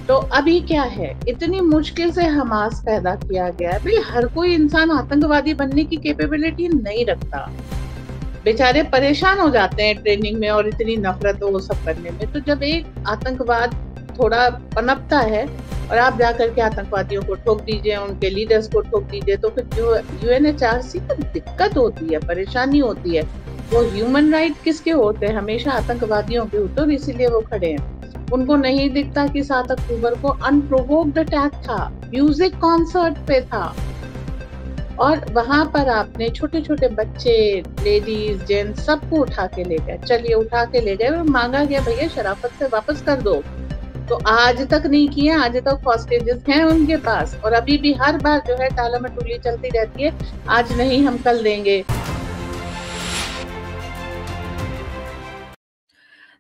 तो अभी क्या है, इतनी मुश्किल से हमास पैदा किया गया है। भाई हर कोई इंसान आतंकवादी बनने की कैपेबिलिटी नहीं रखता। बेचारे परेशान हो जाते हैं ट्रेनिंग में और इतनी नफरत वो सब करने में। तो जब एक आतंकवाद थोड़ा पनपता है और आप जाकर के आतंकवादियों को ठोक दीजिए, उनके लीडर्स को ठोक दीजिए, तो फिर यूएनएचआरसी को दिक्कत होती है, परेशानी होती है। वो ह्यूमन राइट किसके होते हैं? हमेशा आतंकवादियों के होते हैं, इसीलिए वो खड़े हैं। उनको नहीं दिखता कि 7 अक्टूबर को अनप्रोवोक्ड अटैक था, म्यूजिक कॉन्सर्ट पे था, और वहां पर आपने छोटे छोटे बच्चे, लेडीज, जेंट्स सबको उठा के ले गए। चलिए उठा के ले गए और मांगा गया भैया शराफत से वापस कर दो, तो आज तक नहीं किए। आज तक हॉस्टेजेस हैं उनके पास, और अभी भी हर बार जो है टालमटोली चलती रहती है, आज नहीं हम कल देंगे।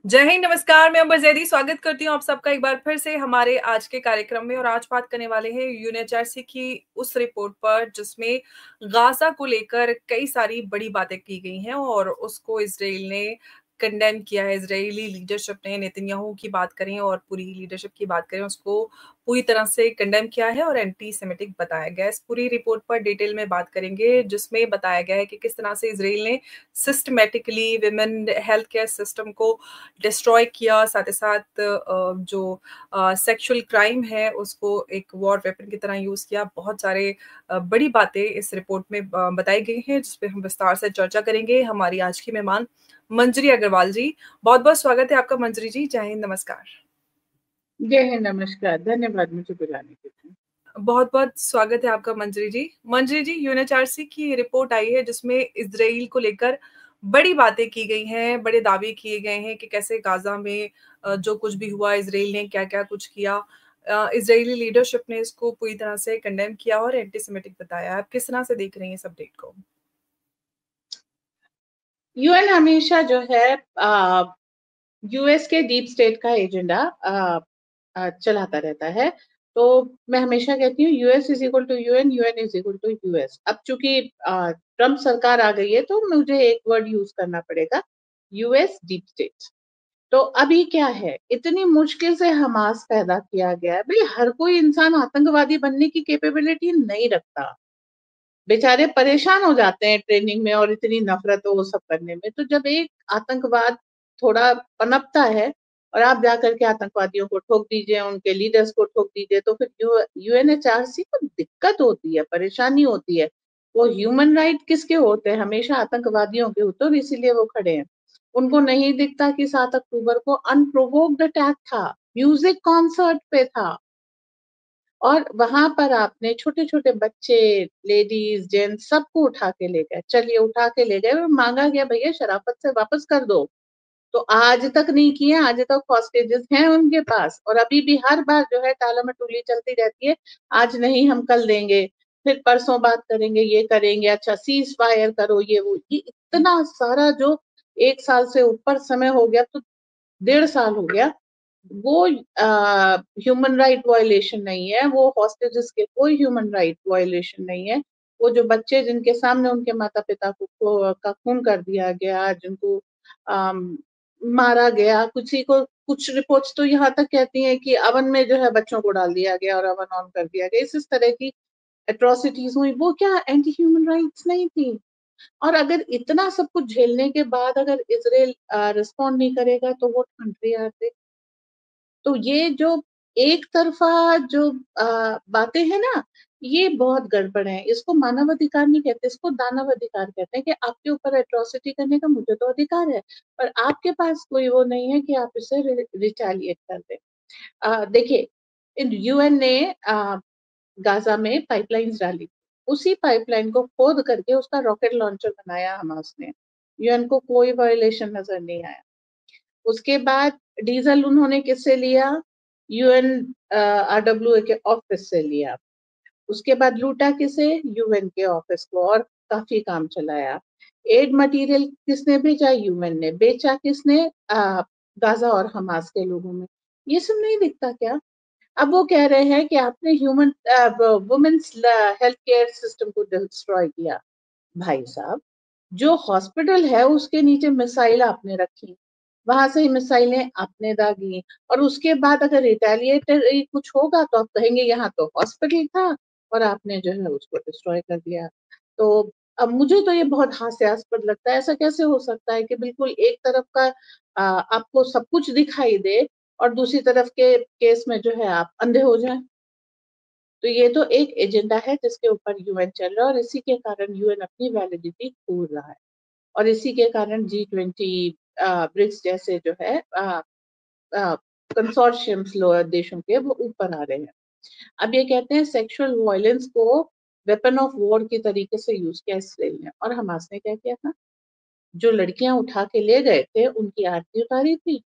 जय हिंद, नमस्कार। मैं अंबर जैदी स्वागत करती हूँ आप सबका एक बार फिर से हमारे आज के कार्यक्रम में। और आज बात करने वाले हैं यूएनएचआरसी की उस रिपोर्ट पर जिसमें गाजा को लेकर कई सारी बड़ी बातें की गई हैं और उसको इजराइल ने कंडेम किया है। इजरायली लीडरशिप ने, नेतन्याहू की बात करें और पूरी लीडरशिप की बात करें, उसको पूरी तरह से कंडेम किया है और एंटी सेमेटिक बताया गया है। इस पूरी रिपोर्ट पर डिटेल में बात करेंगे जिसमें बताया गया है कि किस तरह से इजराइल ने systematically women health care system को डिस्ट्रॉय किया, साथ ही साथ जो सेक्सुअल क्राइम है उसको एक वॉर वेपन की तरह यूज किया। बहुत सारे बड़ी बातें इस रिपोर्ट में बताई गई हैं जिस पे हम विस्तार से चर्चा करेंगे। हमारी आज की मेहमान मंजरी अग्रवाल जी, बहुत बहुत स्वागत है आपका। मंजरी जी, जय हिंद, नमस्कार। जय हिंद, नमस्कार, धन्यवाद मुझे बुलाने के लिए। बहुत बहुत स्वागत है आपका मंजरी जी। मंजरी जी, यूएनएचआरसी की रिपोर्ट आई है जिसमें इजराइल को लेकर बड़ी बातें की गई हैं, बड़े दावे किए गए हैं कि कैसे गाजा में जो कुछ भी हुआ, इजराइल ने क्या क्या कुछ किया। इजरायली लीडरशिप ने इसको पूरी तरह से कंडेम किया और एंटीसेमेटिक बताया। आप किस तरह से देख रही हैं इस अपडेट को? यूएन हमेशा जो है यूएस के डीप स्टेट का एजेंडा चलाता रहता है। तो मैं हमेशा कहती हूँ US is equal to UN, UN is equal to US. अब चूंकि ट्रम्प सरकार आ गई है तो मुझे एक वर्ड यूज करना पड़ेगा, यूएस डीप स्टेट। तो अभी क्या है, इतनी मुश्किल से हमास पैदा किया गया है। भाई हर कोई इंसान आतंकवादी बनने की कैपेबिलिटी नहीं रखता। बेचारे परेशान हो जाते हैं ट्रेनिंग में और इतनी नफरत वो सब करने में। तो जब एक आतंकवाद थोड़ा पनपता है और आप जाकर के आतंकवादियों को ठोक दीजिए, उनके लीडर्स को ठोक दीजिए, तो फिर यूएनएचआरसी को दिक्कत होती है, परेशानी होती है। वो ह्यूमन राइट किसके होते हैं? हमेशा आतंकवादियों के होते हैं, और इसीलिए वो खड़े हैं। उनको नहीं दिखता कि 7 अक्टूबर को अनप्रोवोक्ड अटैक था, म्यूजिक कॉन्सर्ट पे था, और वहां पर आपने छोटे छोटे बच्चे, लेडीज, जेंट्स सबको उठा के ले गए। चलिए उठा के ले गए और मांगा गया भैया शराफत से वापस कर दो, तो आज तक नहीं किए। आज तक हॉस्टेजेस हैं उनके पास, और अभी भी हर बार जो है टालमटोली चलती रहती है, आज नहीं हम कल देंगे, फिर परसों बात करेंगे, ये करेंगे, अच्छा सीज फायर करो, ये वो, ये इतना सारा जो 1 साल से ऊपर समय हो गया, तो 1.5 साल हो गया। वो ह्यूमन राइट वायलेशन नहीं है, वो हॉस्टेजेस के कोई ह्यूमन राइट वायलेशन नहीं है। वो जो बच्चे जिनके सामने उनके माता पिता का खून कर दिया गया, जिनको मारा गया, किसी को, कुछ रिपोर्ट्स तो यहाँ तक कहती हैं कि अवन में जो है बच्चों को डाल दिया गया और अवन ऑन कर दिया गया, इस तरह की एट्रोसिटीज हुई। वो क्या एंटी ह्यूमन राइट्स नहीं थी? और अगर इतना सब कुछ झेलने के बाद अगर इसराइल रिस्पॉन्ड नहीं करेगा तो वो कंट्री आर दे? तो ये जो एक तरफा जो बातें हैं ना, ये बहुत गड़बड़ है। इसको मानव अधिकार नहीं कहते, इसको दानव अधिकार कहते हैं कि आपके ऊपर एट्रोसिटी करने का मुझे तो अधिकार है, पर आपके पास कोई वो नहीं है कि आप इसे रिचालिएट कर दें। देखिए, यूएन ने गाजा में पाइपलाइंस डाली, उसी पाइपलाइन को खोद करके उसका रॉकेट लॉन्चर बनाया हमास ने। यूएन को कोई वायलेशन नजर नहीं आया। उसके बाद डीजल उन्होंने किससे लिया? यूएन आरडब्ल्यूए के ऑफिस से लिया। उसके बाद लूटा किसे? यूएन के ऑफिस को, और काफी काम चलाया। एड मटेरियल किसने भेजा? यूएन ने। बेचा किसने? गाजा और हमास के लोगों में। ये सब नहीं दिखता क्या? अब वो कह रहे हैं कि आपने human women's health care system को डिस्ट्रॉय किया। भाई साहब, जो हॉस्पिटल है उसके नीचे मिसाइल आपने रखी, वहां से ही मिसाइलें आपने दागी, और उसके बाद अगर रिटेलिएटरी कुछ होगा तो आप कहेंगे यहाँ तो हॉस्पिटल था और आपने जो है उसको डिस्ट्रॉय कर दिया। तो अब मुझे तो ये बहुत हास्यास्पद लगता है, ऐसा कैसे हो सकता है कि बिल्कुल एक तरफ का आपको सब कुछ दिखाई दे और दूसरी तरफ के केस में जो है आप अंधे हो जाएं। तो ये तो एक एजेंडा है जिसके ऊपर यूएन चल रहा है, और इसी के कारण यूएन अपनी वैलिडिटी खो रहा है, और इसी के कारण G20 ब्रिक्स जैसे जो है कंसोर्शियम्स लोअर देशों के वो ऊपर आ रहे हैं। अब ये कहते हैं सेक्सुअल वायलेंस को वेपन ऑफ वॉर की तरीके से यूज किया इसराइल ने, और हमास ने क्या किया था? जो लड़कियां उठा के ले गए थे उनकी आरती उतारी थी।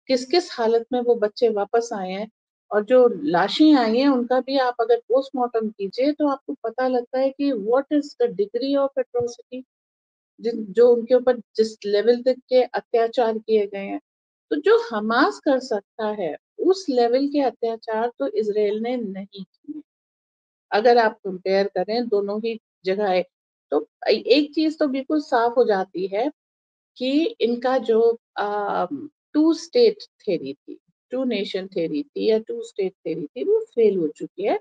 किस किस हालत में वो बच्चे वापस आए हैं, और जो लाशें आई हैं उनका भी आप अगर पोस्टमार्टम कीजिए तो आपको पता लगता है कि what is the degree of atrocity, जो उनके ऊपर जिस लेवल तक के अत्याचार किए गए हैं। तो जो हमास कर सकता है उस लेवल के अत्याचार तो इसराइल ने नहीं किए। अगर आप कंपेयर करें दोनों ही जगह, तो एक चीज तो बिल्कुल साफ हो जाती है कि इनका जो टू स्टेट थ्योरी थी, टू नेशन थ्योरी थी या टू स्टेट थ्योरी थी, वो फेल हो चुकी है।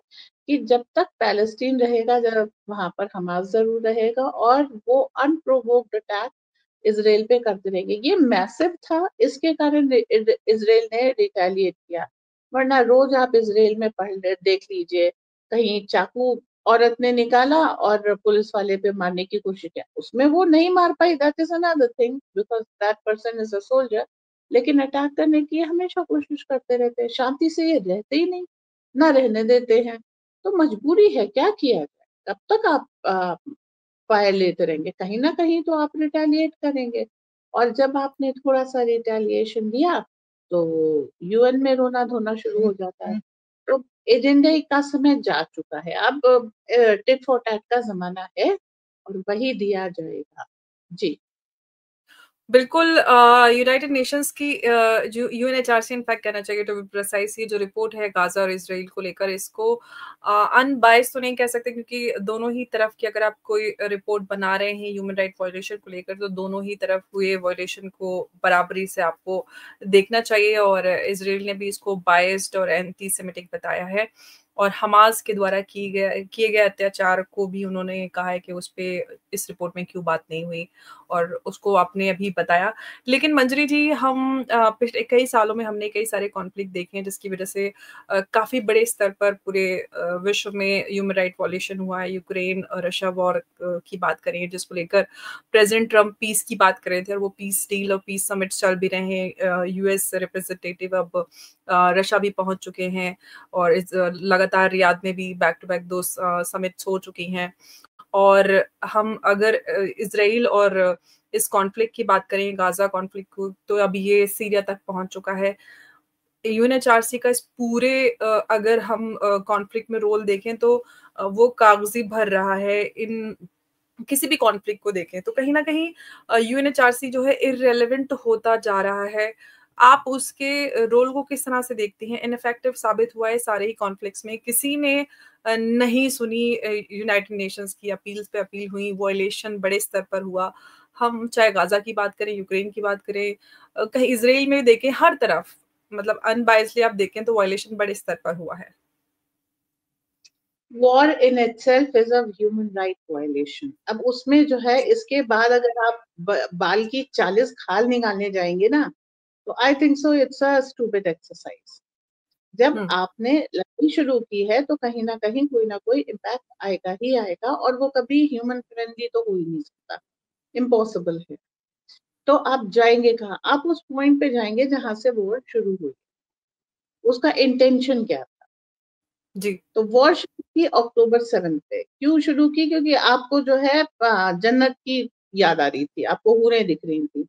कि जब तक पैलेस्टीन रहेगा, जब वहां पर हमास जरूर रहेगा, और वो अनप्रोवोक्ड अटैक इसराइल पे करते रहेंगे। ये मैसिव था, इसके कारण इसराइल ने रिटेलिएट किया। वरना रोज आप इसराइल में देख लीजिए, कहीं चाकू औरत ने निकाला और पुलिस वाले पे मारने की कोशिश किया, उसमें वो नहीं मार पाई, that is another thing because that person is a soldier. लेकिन अटैक करने की हमेशा कोशिश करते रहते हैं, शांति से ये रहते ही नहीं, ना रहने देते हैं। तो मजबूरी है, क्या किया जाए? कब तक आप फायर लेते रहेंगे? कहीं ना कहीं तो आप रिटेलिएट करेंगे, और जब आपने थोड़ा सा रिटेलिएशन दिया तो यूएन में रोना धोना शुरू हो जाता है। तो एजेंडे का समय जा चुका है, अब टिट फॉर टैट का जमाना है और वही दिया जाएगा। जी। बिल्कुल यूनाइटेड नेशंस की जो यूएनएचआरसी इनफैक्ट कहना चाहिए टू बी प्रिसाइज, ये जो रिपोर्ट है गाजा और इसराइल को लेकर, इसको अनबायस तो नहीं कह सकते, क्योंकि दोनों ही तरफ की अगर आप कोई रिपोर्ट बना रहे हैं ह्यूमन राइट वायलेशन को लेकर, तो दोनों ही तरफ हुए वायलेशन को बराबरी से आपको देखना चाहिए। और इसराइल ने भी इसको बायस्ड और एंटी सेमेटिक बताया है, और हमास के द्वारा किए गए अत्याचार को भी उन्होंने कहा है कि उस पे इस रिपोर्ट में क्यों बात नहीं हुई, और उसको आपने अभी बताया। लेकिन मंजरी जी, हम पिछले कई सालों में हमने कई सारे कॉन्फ्लिक्ट देखे हैं जिसकी वजह से काफी बड़े स्तर पर पूरे विश्व में ह्यूमन राइट वॉल्यूशन हुआ है। यूक्रेन रशिया वॉर की बात करें, जिसको लेकर प्रेसिडेंट ट्रम्प पीस की बात कर रहे थे, और वो पीस डील और पीस समिट चल भी रहे हैं। यूएस रिप्रेजेंटेटिव अब रशिया भी पहुंच चुके हैं, और लगातार रियाद में भी बैक टू बैक 2 समिट्स हो चुकी हैं। और हम अगर इसराइल और इस कॉन्फ्लिक्ट की बात करें, गाजा कॉन्फ्लिक्ट को, तो अब ये सीरिया तक पहुंच चुका है। यूएनएचआरसी का इस पूरे अगर हम कॉन्फ्लिक्ट में रोल देखें तो वो कागजी भर रहा है। इन किसी भी कॉन्फ्लिक्ट को देखें तो कहीं ना कहीं यूएनएचआरसी जो है इररेलेवेंट होता जा रहा है। आप उसके रोल को किस तरह से देखती हैं? इनफेक्टिव साबित हुआ है सारे ही कॉन्फ्लिक्ट्स में, किसी ने नहीं सुनी। यूनाइटेड नेशंस की अपील्स पे अपील हुई, वॉयलेशन बड़े स्तर पर हुआ। हम चाहे गाजा की बात करें, यूक्रेन की बात करें, कहीं इसराइल में देखें, हर तरफ मतलब अनबायसली आप देखें तो वॉयलेशन बड़े स्तर पर हुआ है। War in itself is a human right violation. अब उसमें जो है, इसके बाद अगर आप बाल की 40 खाल निकालने जाएंगे ना, तो I think so it's a stupid exercise. जब आपने लड़ाई शुरू की है तो कहीं ना कहीं कोई ना कोई इम्पैक्ट आएगा ही आएगा, और वो कभी ह्यूमन फ्रेंडली तो हो ही नहीं सकता, इम्पॉसिबल है। तो आप जाएंगे कहाँ? आप उस पॉइंट पे जाएंगे जहां से वॉर शुरू हुई। उसका इंटेंशन क्या था? जी। तो वॉर शुरू की अक्टूबर 7 पे। क्यों शुरू की? क्योंकि आपको जो है जन्नत की याद आ रही थी, आपको हूरें दिख रही थी,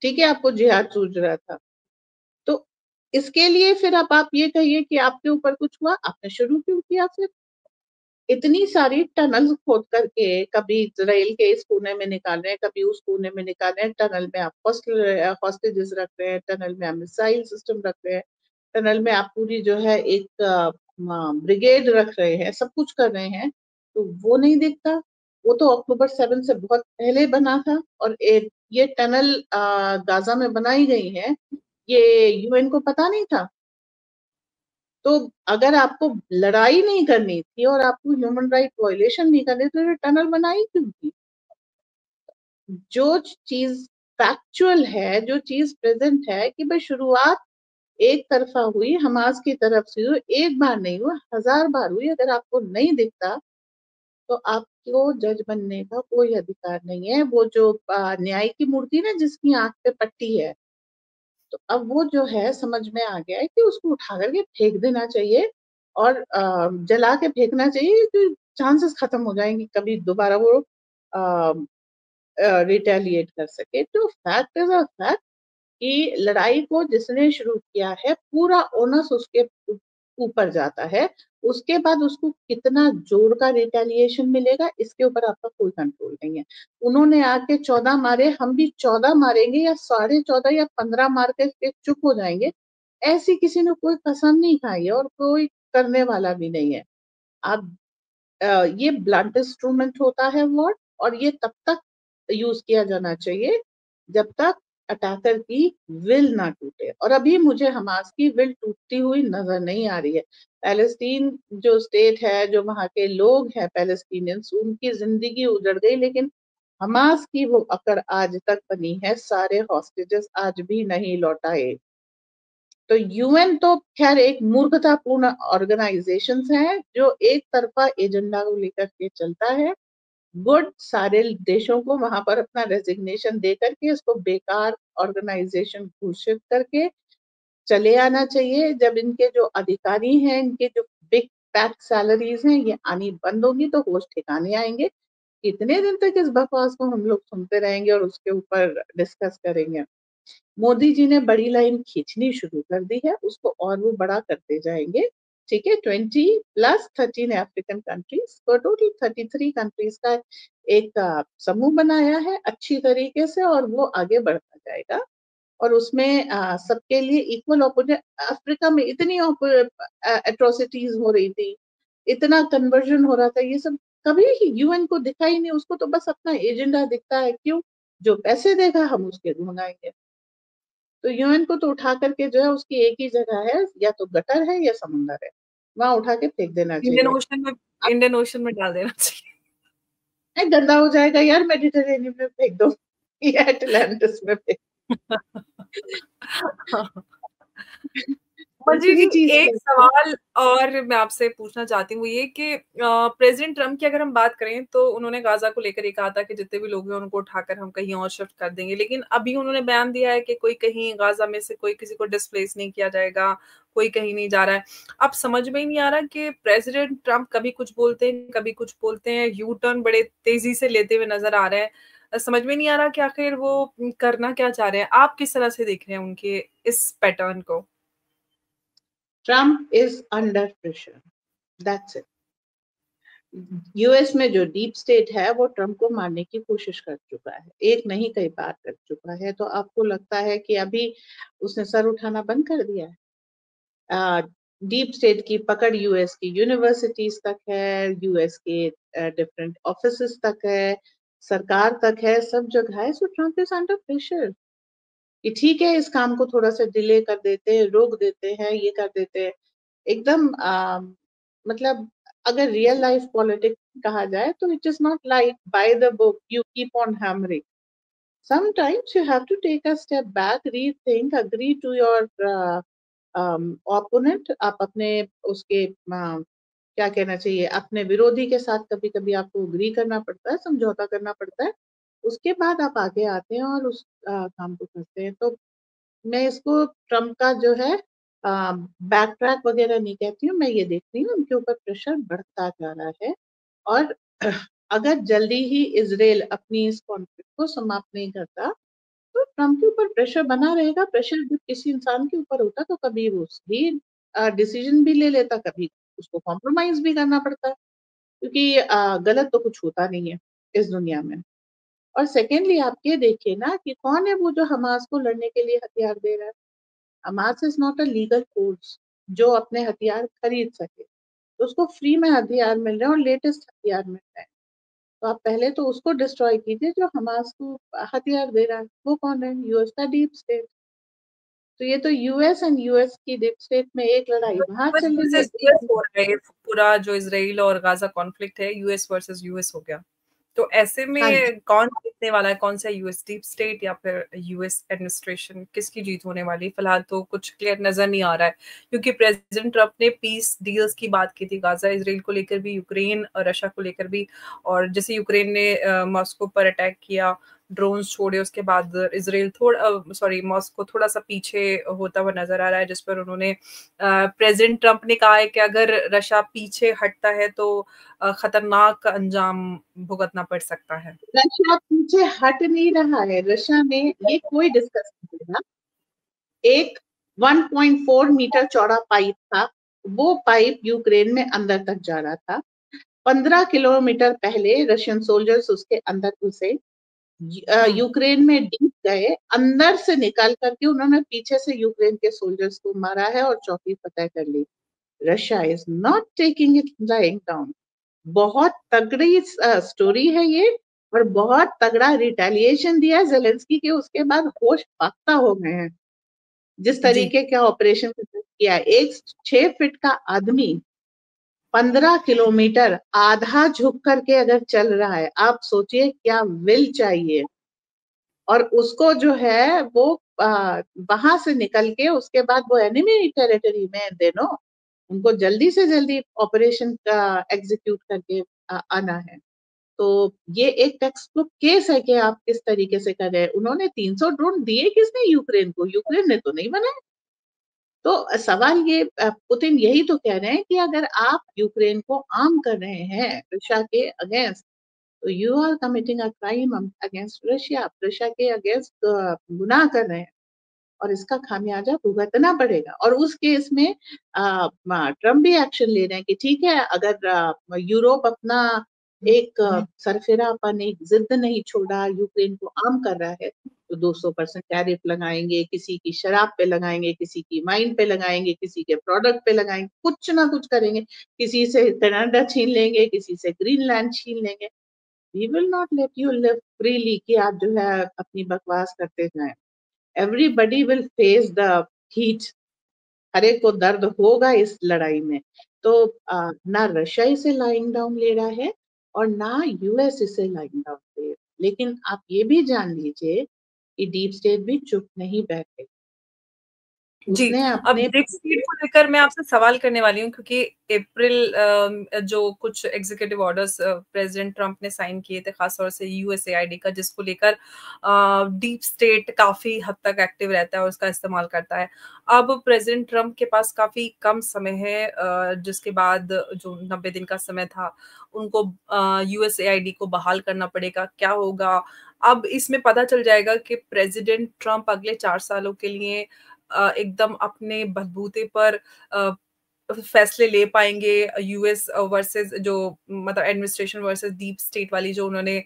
ठीक है, आपको जिहाद सूझ रहा था। तो इसके लिए फिर अब आप ये कहिए कि आपके ऊपर कुछ हुआ, आपने शुरू क्यों किया? फिर इतनी सारी टनल खोद करके, कभी इसराइल के इस कोने में निकाल रहे हैं, कभी उस कोने में निकाल रहे हैं, टनल में आप हॉस्टेजेस रख रहे हैं, टनल में आप मिसाइल सिस्टम रख रहे हैं, टनल में आप पूरी जो है एक ब्रिगेड रख रहे हैं, सब कुछ कर रहे हैं। तो वो नहीं दिखता? वो तो अक्टूबर 7 से बहुत पहले बना था, और एक ये टनल गाजा में बनाई गई है, ये यूएन को पता नहीं था? तो अगर आपको लड़ाई नहीं करनी थी और आपको ह्यूमन राइट वायलेशन नहीं करनी, तो ये टनल बनाई क्यों थी? जो चीज फैक्चुअल है, जो चीज प्रेजेंट है कि भाई शुरुआत एक तरफा हुई, हमास की तरफ से हुई, एक बार नहीं हुआ, 1000 बार हुई। अगर आपको नहीं दिखता तो आपको जज बनने का कोई अधिकार नहीं है। वो जो न्याय की मूर्ति ना, जिसकी आंख पे पट्टी है, तो अब वो जो है समझ में आ गया है कि उसको उठा करके फेंक देना चाहिए और जला के फेंकना चाहिए, तो चांसेस खत्म हो जाएंगे कभी दोबारा वो रिटेलिएट कर सके। तो फैक्ट इज अ फैक्ट कि लड़ाई को जिसने शुरू किया है, पूरा ओनस उसके ऊपर जाता है। उसके बाद उसको कितना जोर का रिटेलिएशन मिलेगा, इसके ऊपर आपका कोई कंट्रोल नहीं है। उन्होंने आके 14 मारे, हम भी 14 मारेंगे या 14.5 या 15 मार के फिर चुप हो जाएंगे, ऐसी किसी ने कोई कसम नहीं खाई है और कोई करने वाला भी नहीं है। आप ये ब्लंट इंस्ट्रूमेंट होता है वॉर, और ये तब तक यूज किया जाना चाहिए जब तक अटैकर की विल ना टूटे। और अभी मुझे हमास की विल टूटती हुई नजर नहीं आ रही है। पैलेस्टीन जो स्टेट है, जो वहां के लोग हैं पैलेस्टीनियंस, उनकी जिंदगी उजड़ गई, लेकिन हमास की वो अकड़ आज तक बनी है, सारे हॉस्टेजेस आज भी नहीं लौटाए। तो यूएन तो खैर एक मूर्खतापूर्ण ऑर्गेनाइजेशन है जो एक तरफा एजेंडा को लेकर के चलता है। गुड, सारे देशों को वहां पर अपना रेजिग्नेशन दे करके इसको बेकार ऑर्गेनाइजेशन घोषित करके चले आना चाहिए। जब इनके जो अधिकारी हैं, इनके जो बिग फैट सैलरीज हैं, ये आनी बंद होगी तो होश ठिकाने आएंगे। कितने दिन तक इस बकवास को हम लोग सुनते रहेंगे और उसके ऊपर डिस्कस करेंगे? मोदी जी ने बड़ी लाइन खींचनी शुरू कर दी है, उसको और वो बड़ा करते जाएंगे। ठीक है, 20 प्लस 13 अफ्रीकन कंट्रीज, तो टोटल 33 कंट्रीज का एक समूह बनाया है अच्छी तरीके से, और वो आगे बढ़ता जाएगा। और उसमें सबके लिए इक्वल अपॉर्चुनिटी। अफ्रीका में इतनी एट्रोसिटीज हो रही थी, इतना कन्वर्जन हो रहा था, ये सब कभी ही यूएन को दिखा ही नहीं। उसको तो बस अपना एजेंडा दिखता है। क्यों? जो पैसे देगा हम उसके मंगाएंगे। तो यूएन को तो उठा करके जो है उसकी एक ही जगह है, या तो गटर है या समुंदर है, वहां उठा के फेंक देना इंडियन चाहिए। ओशन में अब इंडियन ओशन में डाल देना चाहिए। गंदा हो जाएगा यार, मेडिटेरेनियन में फेंक दो या अटलांटिस में फेंक मंजी जी, दूसरी चीज एक क्या सवाल और मैं आपसे पूछना चाहती हूँ, ये कि प्रेसिडेंट ट्रम्प की अगर हम बात करें तो उन्होंने गाजा को लेकर ये कहा था कि जितने भी लोग हैं उनको उठाकर हम कहीं और शिफ्ट कर देंगे, लेकिन अभी उन्होंने बयान दिया है कि कोई कहीं गाजा में से कोई किसी को डिस्प्लेस नहीं किया जाएगा, कोई कहीं नहीं जा रहा है। अब समझ में ही नहीं आ रहा कि प्रेसिडेंट ट्रम्प कभी कुछ बोलते हैं, कभी कुछ बोलते हैं, यू टर्न बड़े तेजी से लेते हुए नजर आ रहे हैं। समझ में नहीं आ रहा कि आखिर वो करना क्या चाह रहे हैं। आप किस तरह से देख रहे हैं उनके इस पैटर्न को? Trump is under pressure, that's it. US में जो डीप स्टेट है वो ट्रम्प को मारने की कोशिश कर चुका है, एक नहीं कई बार कर चुका है। तो आपको लगता है कि अभी उसने सर उठाना बंद कर दिया है? डीप स्टेट की पकड़ यूएस की यूनिवर्सिटीज तक है, यूएस के डिफरेंट ऑफिसेस तक है, सरकार तक है, सब जगह है। सो ट्रम्प इज अंडर प्रेशर कि ठीक है, इस काम को थोड़ा सा डिले कर देते हैं, रोक देते हैं, ये कर देते हैं। एकदम मतलब अगर रियल लाइफ पॉलिटिक्स कहा जाए तो it is not like by the book you keep on hammering. Sometimes you have to take a step back, rethink, agree to your opponent. आप अपने उसके क्या कहना चाहिए, अपने विरोधी के साथ कभी कभी आपको अग्री करना पड़ता है, समझौता करना पड़ता है। उसके बाद आप आगे आते हैं और उस काम को करते हैं। तो मैं इसको ट्रम्प का जो है बैक ट्रैक वगैरह नहीं कहती हूँ, मैं ये देखती हूँ उनके ऊपर प्रेशर बढ़ता जा रहा है। और अगर जल्दी ही इसराइल अपनी इस कॉन्फ्लिक्ट को समाप्त नहीं करता तो ट्रम्प के ऊपर प्रेशर बना रहेगा। प्रेशर जब किसी इंसान के ऊपर होता तो कभी वो सही डिसीजन भी ले लेता, कभी उसको कॉम्प्रोमाइज भी करना पड़ता है, क्योंकि गलत तो कुछ होता नहीं है इस दुनिया में। और सेकेंडली आप ये देखिए ना कि कौन है वो जो हमास को लड़ने के लिए हथियार दे रहा है। Hamas is not a legal force जो अपने हथियार खरीद सके, तो उसको फ्री में हथियार मिल रहे हैं और लेटेस्ट हथियार मिल रहे हैं। तो आप पहले तो उसको डिस्ट्रॉय कीजिए जो हमास को हथियार दे रहा है। वो कौन है? यूएस का डीप स्टेट। तो ये तो यूएस एंड यूएस की डीप स्टेट में एक लड़ाई वहां यूएस चल रही है, वर्सेस एक यूएस हो रहा है, पूरा जो इसराइल और गाजा कॉन्फ्लिक्ट है यूएस वर्सेस यूएस हो गया। तो ऐसे हाँ जी। में कौन जीतने वाला है, कौन सा यूएस डीप स्टेट या फिर यूएस एडमिनिस्ट्रेशन, किसकी जीत होने वाली है? फिलहाल तो कुछ क्लियर नजर नहीं आ रहा है, क्योंकि प्रेसिडेंट ट्रंप ने पीस डील्स की बात की थी गाजा इसराइल को लेकर भी, यूक्रेन और रशिया को लेकर भी। और जैसे यूक्रेन ने मॉस्को पर अटैक किया, ड्रोन्स छोड़े, उसके बाद इसराइल मॉस्को थोड़ा सा पीछे होता हुआ नजर आ रहा है, जिस पर उन्होंने प्रेसिडेंट ट्रंप ने कहा है कि अगर रशिया पीछे हटता है तो खतरनाक अंजाम भुगतना पड़ सकता है। रशिया पीछे हट नहीं रहा है। रशिया में ये कोई डिस्कस नहीं होगा। एक 1.4 मीटर चौड़ा पाइप था, वो पाइप यूक्रेन में अंदर तक जा रहा था। 15 किलोमीटर पहले रशियन सोल्जर्स उसके अंदर घुसे, यूक्रेन में डीप गए, अंदर से निकाल करके उन्होंने पीछे से यूक्रेन के सोल्जर्स को मारा है और चौकी फतह कर ली। Russia is not taking it lying down. बहुत तगड़ी स्टोरी है ये, और बहुत तगड़ा रिटेलिएशन दिया जेलेंस्की के। उसके बाद होश पाक्ता हो गए हैं जिस जी। तरीके का ऑपरेशन किया। एक 6 फीट का आदमी 15 किलोमीटर आधा झुक करके अगर चल रहा है, आप सोचिए क्या विल चाहिए। और उसको जो है वो वहां से निकल के उसके बाद वो एनिमी टेरिटरी में देनो, उनको जल्दी से जल्दी ऑपरेशन का एग्जीक्यूट करके आना है। तो ये एक टेक्स्ट बुक केस है कि आप किस तरीके से कर रहे हैं। उन्होंने 300 ड्रोन दिए किसने? यूक्रेन को। यूक्रेन ने तो नहीं बनाए। तो सवाल ये, पुतिन यही तो कह रहे हैं कि अगर आप यूक्रेन को आर्म कर रहे हैं रशिया के अगेंस्ट, तो you are committing a crime against Russia. Russia के अगेंस्ट गुनाह कर रहे हैं और इसका खामियाजा भुगतना पड़ेगा। और उस केस में ट्रम्प भी एक्शन ले रहे हैं कि ठीक है, अगर यूरोप अपना एक सरफिरापन, एक जिद नहीं छोड़ा, यूक्रेन को आर्म कर रहा है, तो 200% टैरिफ लगाएंगे, किसी की शराब पे लगाएंगे, किसी की वाइन पे लगाएंगे, किसी के प्रोडक्ट पे लगाएंगे, कुछ ना कुछ करेंगे। किसी से कनाडा छीन लेंगे, किसी से ग्रीनलैंड छीन लेंगे। We will not let you live freely कि आप जो है अपनी बकवास करते जाएं। Everybody will face the heat. हर एक को दर्द होगा इस लड़ाई में। तो ना रशिया इसे लाइंग डाउन ले रहा है और ना यूएस इसे लाइंग डाउन ले रहा है। लेकिन आप ये भी जान लीजिए कि डीप स्टेट भी चुप नहीं बैठे। जी, उसने अब अपने ब्रिक्स डील को लेकर मैं आपसे सवाल करने वाली हूँ, क्योंकि अप्रैल जो कुछ एग्जीक्यूटिव ऑर्डर्स प्रेसिडेंट ट्रंप ने साइन किए थे, खासतौर से यूएसएआईडी का, जिसको लेकर डीप स्टेट काफी हद तक एक्टिव रहता है और उसका इस्तेमाल करता है। अब प्रेसिडेंट ट्रंप के पास काफी कम समय है, जिसके बाद जो 90 दिन का समय था, उनको यूएसएआईडी को बहाल करना पड़ेगा। क्या होगा अब? इसमें पता चल जाएगा कि प्रेसिडेंट ट्रंप अगले 4 सालों के लिए एकदम अपने बलबूते पर फैसले ले पाएंगे, यूएस वर्सेस जो मतलब एडमिनिस्ट्रेशन वर्सेस डीप स्टेट वाली जो उन्होंने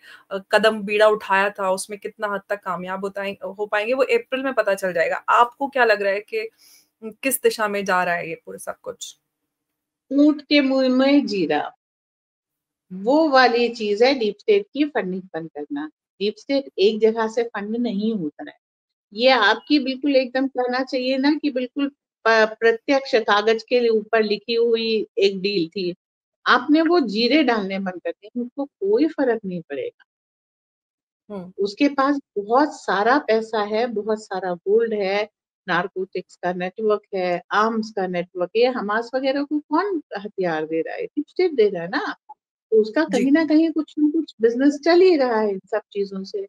कदम बीड़ा उठाया था, उसमें कितना हद तक कामयाब हो पाएंगे, वो अप्रैल में पता चल जाएगा। आपको क्या लग रहा है कि किस दिशा में जा रहा है ये पूरा सब कुछ? ऊंट के मुंह में जीरा, वो वाली चीज है डीप स्टेट की फंडिंग बंद करना। डीप स्टेट एक जगह से फंड नहीं होता है। ये आपकी बिल्कुल एकदम कहना चाहिए ना कि बिल्कुल प्रत्यक्ष कागज के ऊपर लिखी हुई एक डील थी। आपने वो जीरे डालने बंद कर दिए, उसको कोई फर्क नहीं पड़ेगा। उसके पास बहुत सारा पैसा है, बहुत सारा गोल्ड है, नारकोटिक्स का नेटवर्क है, आर्म्स का नेटवर्क है। हमास वगैरह को कौन हथियार दे रहा है? डीप स्टेट दे रहा है ना। तो उसका जी। कहीं ना कहीं कुछ ना कुछ बिजनेस चल ही रहा है इन सब चीजों से।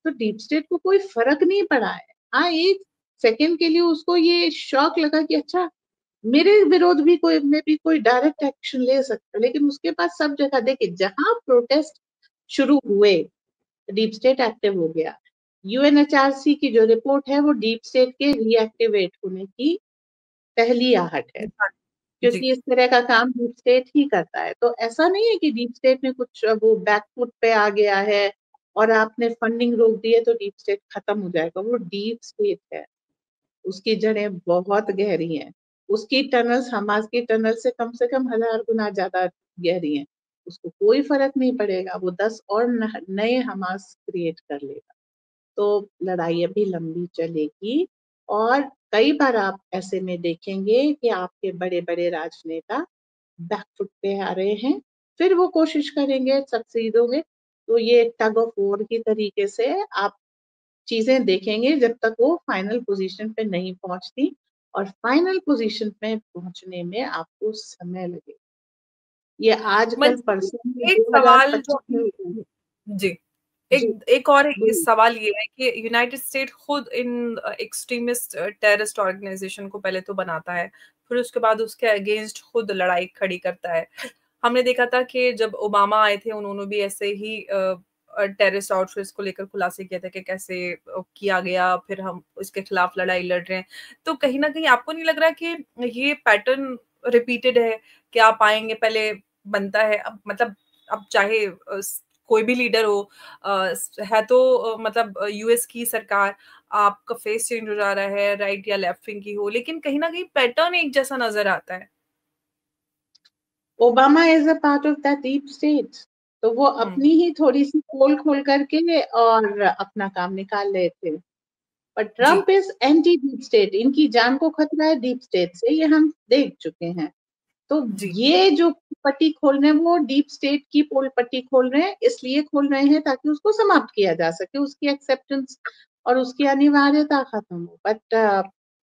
तो डीप स्टेट को कोई फर्क नहीं पड़ा है। हाँ, एक सेकंड के लिए उसको ये शौक लगा कि अच्छा, मेरे विरोध भी कोई में भी कोई डायरेक्ट एक्शन ले सकता है। लेकिन उसके पास सब जगह देखिए, जहां प्रोटेस्ट शुरू हुए डीप स्टेट एक्टिव हो गया। यूएनएचआरसी की जो रिपोर्ट है वो डीप स्टेट के रीएक्टिवेट होने की पहली आहट है, जी। क्योंकि इस तरह का काम डीप स्टेट ही करता है। तो ऐसा नहीं है कि डीप स्टेट में कुछ वो बैकफुट पे आ गया है और आपने फंडिंग रोक दी है तो डीप स्टेट खत्म हो जाएगा। वो डीप स्टेट है, उसकी जड़ें बहुत गहरी हैं। उसकी टनल्स हमास की टनल से कम 1000 गुना ज्यादा गहरी हैं। उसको कोई फर्क नहीं पड़ेगा, वो 10 और नए हमास क्रिएट कर लेगा। तो लड़ाई अभी लंबी चलेगी और कई बार आप ऐसे में देखेंगे कि आपके बड़े बड़े राजनेता बैकफुट पे आ रहे हैं, फिर वो कोशिश करेंगे, सक्सीड होंगे। तो ये टग ऑफ वॉर की तरीके से आप चीजें देखेंगे जब तक वो फाइनल पोजीशन पे नहीं पहुंचती, और फाइनल पोजीशन पे पहुंचने में आपको समय लगेगा। ये आजकल मंजरी, परसों में एक सवाल जो 2025 में होता है। जी, जी एक एक और इस बोलिए। सवाल ये है कि यूनाइटेड स्टेट खुद इन एक्सट्रीमिस्ट टेररिस्ट ऑर्गेनाइजेशन को पहले तो बनाता है, फिर उसके बाद उसके अगेंस्ट खुद लड़ाई खड़ी करता है। हमने देखा था कि जब ओबामा आए थे उन्होंने भी ऐसे ही टेररिस्ट आउटफिट्स को लेकर खुलासे किया था कि कैसे किया गया, फिर हम उसके खिलाफ लड़ाई लड़ रहे हैं। तो कहीं ना कहीं आपको नहीं लग रहा कि ये पैटर्न रिपीटेड है कि आप आएंगे पहले बनता है, अब मतलब अब चाहे कोई भी लीडर हो, है तो मतलब यूएस की सरकार, आपका फेस चेंज हो जा रहा है, राइट या लेफ्ट विंग की हो, लेकिन कहीं ना कहीं पैटर्न एक जैसा नजर आता है। Obama is a part of that deep state, तो वो हम्म। अपनी ही थोड़ी सी पोल खोल करके और अपना काम निकाल रहे थे। पर जी Trump is anti deep state, इनकी जान को खतरा है डीप स्टेट से, ये हम देख चुके हैं। तो जी ये जो पट्टी खोल रहे हैं वो डीप स्टेट की पोल पट्टी खोल रहे हैं, इसलिए खोल रहे हैं ताकि उसको समाप्त किया जा सके, उसकी एक्सेप्टेंस और उसकी अनिवार्यता खत्म हो। बट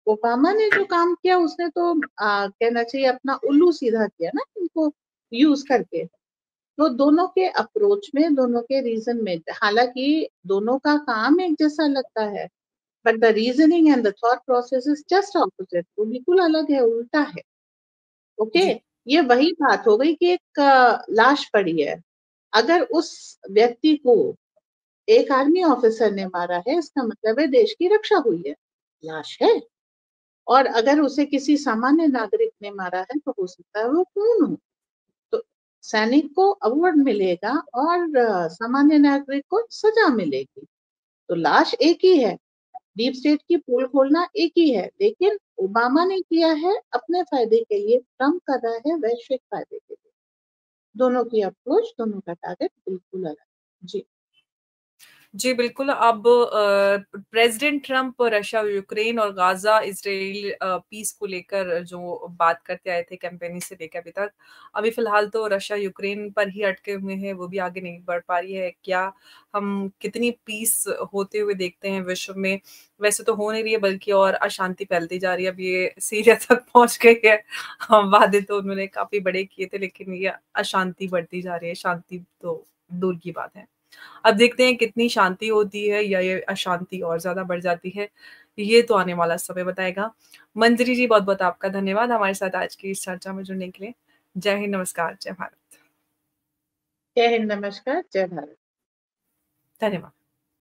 ओबामा ने जो काम किया उसने तो कहना चाहिए अपना उल्लू सीधा किया ना इनको यूज करके। तो दोनों के अप्रोच में, दोनों के रीजन में, हालांकि दोनों का काम एक जैसा लगता है, but the reasoning and the thought process is just opposite, वो बिल्कुल अलग है, उल्टा है। ओके। जी ये वही बात हो गई कि एक लाश पड़ी है, अगर उस व्यक्ति को एक आर्मी ऑफिसर ने मारा है, इसका मतलब है देश की रक्षा हुई है, लाश है। और अगर उसे किसी सामान्य नागरिक ने मारा है तो हो सकता है वो खून हो। तो सैनिक को अवार्ड मिलेगा और सामान्य नागरिक को सजा मिलेगी। तो लाश एक ही है, डीप स्टेट की पोल खोलना एक ही है, लेकिन ओबामा ने किया है अपने फायदे के लिए, ट्रम्प कर रहा है वैश्विक फायदे के लिए। दोनों की अप्रोच, दोनों का टारगेट बिल्कुल अलग। जी जी, बिल्कुल। अब प्रेसिडेंट ट्रम्प रशिया, यूक्रेन और गाज़ा, इज़राइल पीस को लेकर जो बात करते आए थे कैंपेनिंग से लेकर अभी तक, अभी फ़िलहाल तो रशिया, यूक्रेन पर ही अटके हुए हैं, वो भी आगे नहीं बढ़ पा रही है। क्या हम कितनी पीस होते हुए देखते हैं विश्व में? वैसे तो हो नहीं रही है, बल्कि और अशांति फैलती जा रही है। अब ये सीरिया तक पहुँच गई है। वादे तो उन्होंने काफ़ी बड़े किए थे, लेकिन ये अशांति बढ़ती जा रही है, शांति तो दूर की बात है। अब देखते हैं कितनी शांति होती है या ये अशांति और ज़्यादा बढ़ जाती है, ये तो आने वाला समय बताएगा। मंजरी जी, बहुत-बहुत आपका धन्यवाद हमारे साथ आज की इस चर्चा में जुड़ने के लिए। जय हिंद, नमस्कार, जय भारत। जय हिंद, नमस्कार, जय भारत। धन्यवाद।